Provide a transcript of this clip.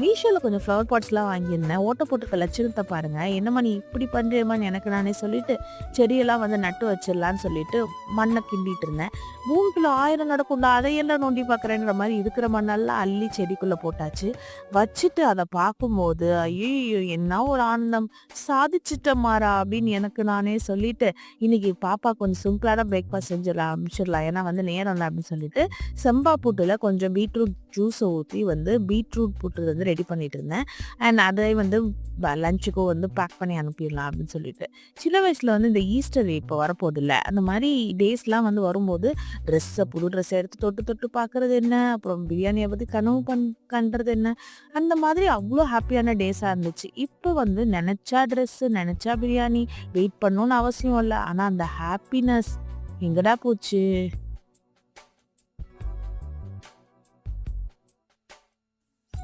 மீஷோல கொஞ்சம் ஃப்ளவர் பாட்ஸ்லாம் வாங்கியிருந்தேன். ஓட்ட போட்டுருக்க லட்சணத்த பாருங்க. என்னம்மா நீ இப்படி பண்றியேம்மான்னு எனக்கு நானே சொல்லிட்டு, செடியெல்லாம் வந்து நட்டு வச்சிடலான்னு சொல்லிட்டு மண்ண கிண்டிட்டு இருந்தேன். பூமிக்குள்ள 1000 நடக்கும்டா, அதையெல்லாம் நோண்டி பார்க்குறேன்ற மாரி இருக்கிற மண்ணெல்லாம் அள்ளி செடிக்குள்ள போட்டாச்சு. வச்சுட்டு அத பார்க்கும்போது, ஐய்யய்யோ! என்ன ஒரு ஆனந்தம். சாதிச்சுட்டேன்மாடா அப்படின்னு எனக்கு நானே சொல்லிட்டு, இன்னைக்கு பாப்பாக்கு கொஞ்சம் சிம்பிளான பிரேக்ஃபாஸ்ட் செஞ்சிடலாம், அனுப்பிச்சிடலாம். ஏன்னா வந்து நேரம் இல்ல அப்படின்னு சொல்லிட்டு, செம்பா புட்டுல கொஞ்சம் பீட்ரூட் ஜூஸ ஊத்தி வந்து பீட்ரூட் புட்டு வந்து ரெடி பண்ணிட்டு இருந்தேன். அண்ட் அதை வந்து லஞ்சுக்கும் வந்து பேக் பண்ணி அனுப்பிடலாம் அப்படின்னு சொல்லிட்டு. சின்ன வயசுல வந்து இந்த ஈஸ்டர் இப்போ வரப்போகுதுல்ல, அந்த மாதிரி டேஸ்லாம் வந்து வரும்போது புது ட்ரெஸ் எடுத்து தொட்டு தொட்டு பார்க்கறது என்ன, அப்புறம் பிரியாணியை பத்தி கனவு கண்றது என்ன, அந்த மாதிரி அவ்வளோ ஹாப்பியான டேஸா இருந்துச்சு. இப்போ வந்து நினைச்சா நினைச்சா பிரியாணி வெயிட் பண்ணணும்னு அவசியம் இல்லை. ஆனா அந்த ஹாப்பினஸ் எங்கடா போச்சு?